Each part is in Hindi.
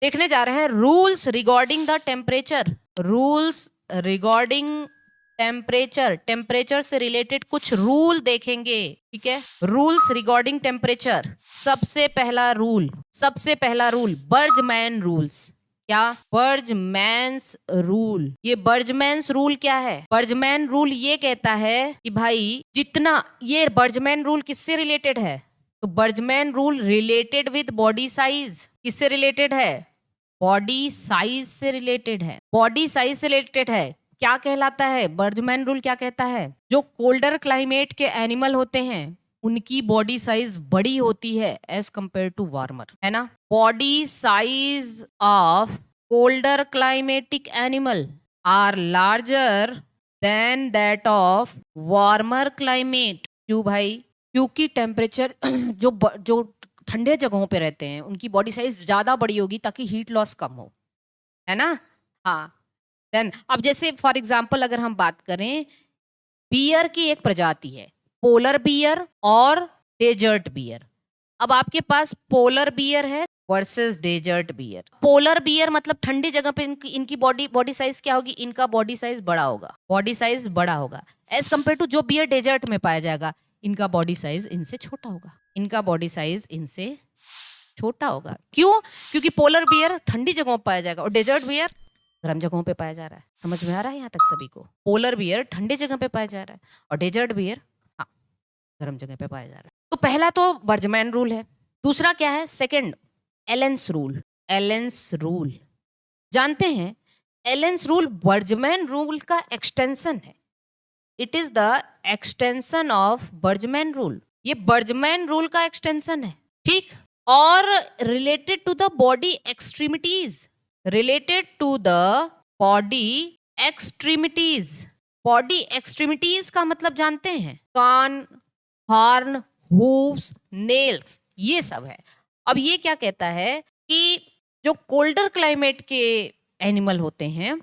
देखने जा रहे हैं rules regarding the temperature. Rules regarding temperature, temperature से रिलेटेड कुछ रूल देखेंगे, ठीक है। Rules regarding temperature. सबसे पहला रूल बर्जमैन रूल्स। क्या? बर्जमैन्स रूल। ये बर्जमैन्स रूल क्या है? बर्जमैन रूल ये कहता है कि भाई जितना, ये बर्जमैन रूल किससे रिलेटेड है? तो Bergmann rule related with body size. किससे रिलेटेड है? बॉडी साइज से रिलेटेड है। बॉडी साइज से रिलेटेड है। क्या कहलाता है बर्जमैन रूल? क्या कहता है? जो कोल्डर क्लाइमेट के एनिमल होते हैं उनकी बॉडी साइज बड़ी होती है एज कंपेयर टू वार्मर, है ना। Body size of colder climatic animal are larger than that of warmer climate. क्यों भाई? क्योंकि टेम्परेचर जो ठंडे जगहों पे रहते हैं उनकी बॉडी साइज ज्यादा बड़ी होगी ताकि हीट लॉस कम हो, है ना। हाँ, देन अब जैसे फॉर एग्जांपल अगर हम बात करें, बियर की एक प्रजाति है पोलर बियर और डेजर्ट बियर। अब आपके पास पोलर बियर है versus desert bear. Polar bear मतलब ठंडी जगह पे इनकी बॉडी साइज क्या होगी? इनका बॉडी साइज बड़ा होगा, बॉडी साइज बड़ा होगा एज कंपेयर टू जो बियर डेजर्ट में पाया जाएगा, इनका बॉडी साइज इनसे छोटा होगा, इनका बॉडी साइज इनसे छोटा होगा। क्यों? क्योंकि पोलर बियर ठंडी जगहों पर पाया जाएगा और डेजर्ट बियर गर्म जगहों पे पाया जा रहा है। समझ में आ रहा है यहाँ तक सभी को? पोलर बियर ठंडे जगह पे पाया जा रहा है और डेजर्ट बियर हाँ गर्म जगह पे पाया जा रहा है। तो पहला तो बर्जमैन रूल है। दूसरा क्या है? Second, Allen's rule. Allen's rule जानते हैं? एलेंस रूल बर्जमैन रूल का एक्सटेंशन है। It is the extension of Bergmann rule. ये बर्जमैन रूल का एक्सटेंशन है, ठीक। और related to the body extremities, related to the body extremities. Body extremities का मतलब जानते हैं? कान, हॉर्न, हूव्स, नेल्स, ये सब है। अब ये क्या कहता है कि जो कोल्डर क्लाइमेट के एनिमल होते हैं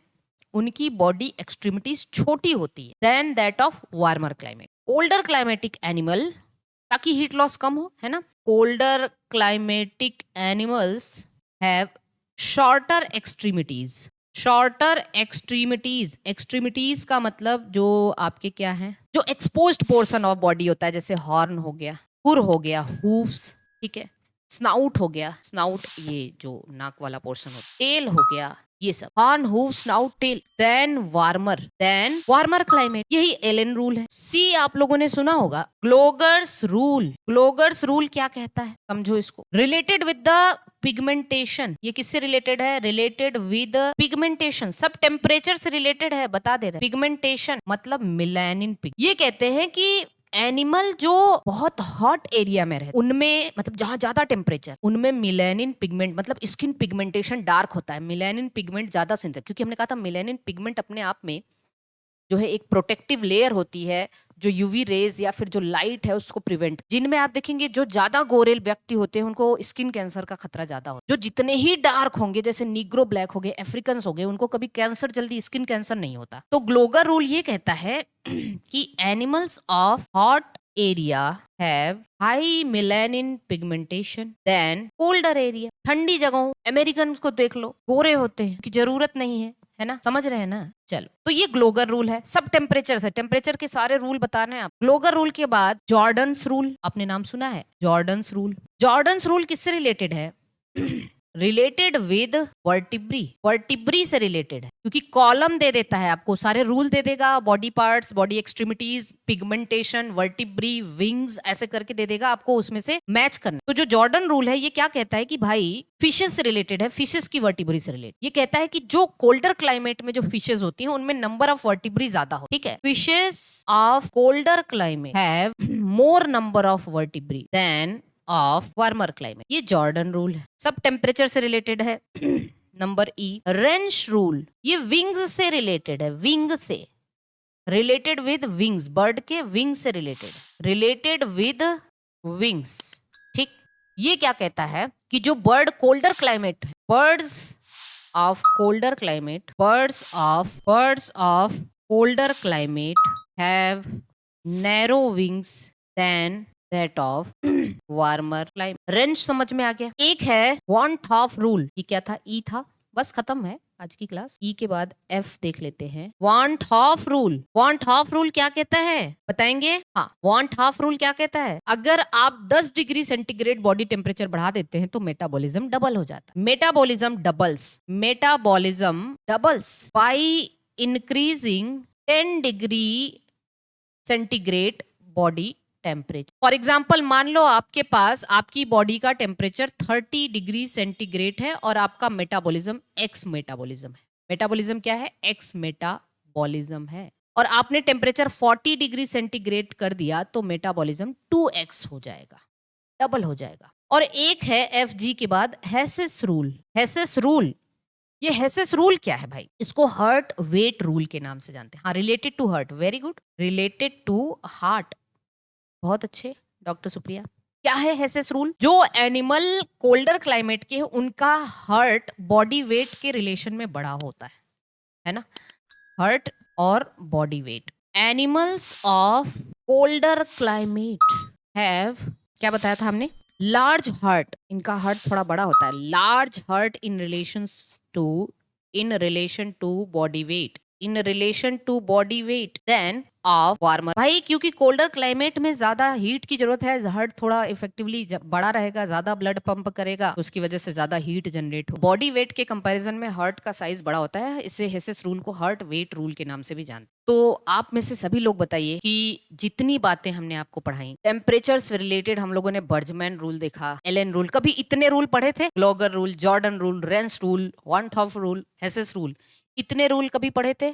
उनकी बॉडी एक्सट्रीमिटीज छोटी होती है than that of warmer climate. Colder climatic animal, ताकि हीट लॉस कम हो, है ना। Colder climatic animals have shorter extremities. Shorter extremities, extremities का मतलब जो आपके क्या है, जो एक्सपोज्ड पोर्शन ऑफ बॉडी होता है, जैसे हॉर्न हो गया, खुर हो गया, हूव्स, ठीक है, स्नाउट हो गया, स्नाउट ये जो नाक वाला पोर्शन होता है, टेल हो गया, ये सब horn, hoof, snout, tail, than warmer climate. यही एलन रूल है। सी आप लोगों ने सुना होगा ग्लोगर्स रूल। ग्लोगर्स रूल क्या कहता है? समझो इसको। Related with the pigmentation. ये किससे रिलेटेड है? Related with pigmentation. सब टेम्परेचर से रिलेटेड है, बता दे रहे। पिगमेंटेशन मतलब मिलेनिन पिग। ये कहते हैं कि एनिमल जो बहुत हॉट एरिया में रहते उनमें, मतलब जहां ज्यादा टेम्परेचर, उनमें मिलेनिन पिगमेंट मतलब स्किन पिगमेंटेशन डार्क होता है। मिलेनिन पिगमेंट ज्यादा सिंथेटिक, क्योंकि हमने कहा था मिलेनिन पिगमेंट अपने आप में जो है एक प्रोटेक्टिव लेयर होती है जो यूवी रेज या फिर जो लाइट है उसको प्रिवेंट। जिनमें आप देखेंगे जो ज्यादा गोरेल व्यक्ति होते हैं उनको स्किन कैंसर का खतरा ज्यादा होता है। जो जितने ही डार्क होंगे, जैसे नीग्रो ब्लैक हो गए, अफ्रीकन हो गए, उनको कभी कैंसर जल्दी स्किन कैंसर नहीं होता। तो ग्लोगर रूल ये कहता है कि animals of hot area have high melanin pigmentation than colder area. ठंडी जगहों, अमेरिकन को देख लो, गोरे होते हैं की जरूरत नहीं है ना। समझ रहे हैं ना? चलो, तो ये ग्लोगर रूल है। सब टेम्परेचर से, टेम्परेचर के सारे रूल बता रहे हैं आप। ग्लोगर रूल के बाद जॉर्डन्स रूल, आपने नाम सुना है? Jordans rule. जॉर्डन्स रूल किससे रिलेटेड है? Related with vertebrae. वर्टिब्री से रिलेटेड है, क्योंकि कॉलम दे देता है आपको, सारे रूल दे देगा, body parts, body extremities, pigmentation, vertebrae, wings, ऐसे करके दे देगा आपको, उसमें से मैच करना। तो जो जॉर्डन रूल है ये क्या कहता है कि भाई फिशेस से रिलेटेड है, फिशेस की वर्टिब्री से रिलेटेड। ये कहता है कि जो कोल्डर क्लाइमेट में जो फिशेस होती हैं उनमें नंबर ऑफ वर्टिब्री ज्यादा हो, ठीक है। Fishes of colder climate have more number of vertebrae than of warmer climate. ये जॉर्डन रूल है, सब टेम्परेचर से रिलेटेड है। Number E, Rensch rule. ये विंग्स से रिलेटेड है, विंग से रिलेटेड विद विंग्स, बर्ड के विंग से रिलेटेड, रिलेटेड विद विंग्स, ठीक। ये क्या कहता है कि जो bird colder climate, birds of colder climate, birds of colder climate have narrow wings then that of warmer climate. Range समझ में आ गया। एक है वांट ऑफ रूल, ये क्या था? ई था, बस खत्म है आज की क्लास। ई के बाद एफ देख लेते हैं। Want of rule, want of rule क्या कहता है बताएंगे? हाँ, वांट ऑफ रूल क्या कहता है? अगर आप 10 डिग्री सेंटीग्रेड बॉडी टेम्परेचर बढ़ा देते हैं तो मेटाबॉलिज्म डबल हो जाता है। Metabolism doubles by increasing 10 degree centigrade body temperature. For example, मान लो आपके पास आपकी बॉडी का टेम्परेचर 30 डिग्री सेंटीग्रेड है और आपका मेटाबॉलिज्म एक्स मेटाबॉलिज्म है। मेटाबॉलिज्म क्या है? एक्स मेटाबॉलिज्म है। और आपने टेम्परेचर 40 डिग्री सेंटीग्रेड कर दिया तो मेटाबॉलिज्म 2x हो जाएगा, डबल हो जाएगा। और एक है एफ जी के बाद हेसेस रूल। हेसेस रूल, ये हेसेस रूल क्या है भाई? इसको हार्ट वेट रूल के नाम से जानते हैं। हाँ, related to heart, very good, related to heart, बहुत अच्छे डॉक्टर सुप्रिया। क्या है हेसेस रूल? जो एनिमल कोल्डर क्लाइमेट के उनका हार्ट बॉडी वेट के रिलेशन में बड़ा होता है ना? हार्ट और body weight. Animals of colder climate have, क्या बताया था हमने? लार्ज हार्ट, इनका हार्ट थोड़ा बड़ा होता है। Large heart in relation to body weight, in relation to body weight than of warmer. भाई क्योंकि कोल्डर क्लाइमेट में ज्यादा हीट की जरूरत है, हार्ट थोड़ा इफेक्टिवली बड़ा रहेगा, ज्यादा ब्लड पंप करेगा, तो उसकी वजह से ज्यादा हीट जनरेट हो। बॉडी वेट के कंपैरिजन में हार्ट का साइज बड़ा होता है, इसे हेसेस रूल को हार्ट वेट रूल के नाम से भी जानते हैं। तो आप में से सभी लोग बताइए कि जितनी बातें हमने आपको पढ़ाई, टेम्परेचर से रिलेटेड हम लोगों ने बर्जमैन रूल देखा, एलन रूल, कभी इतने रूल पढ़े थे? Gloger rule, Jordan rule, Reigns rule, want of rule, Hess's rule, इतने रूल कभी पढ़े थे?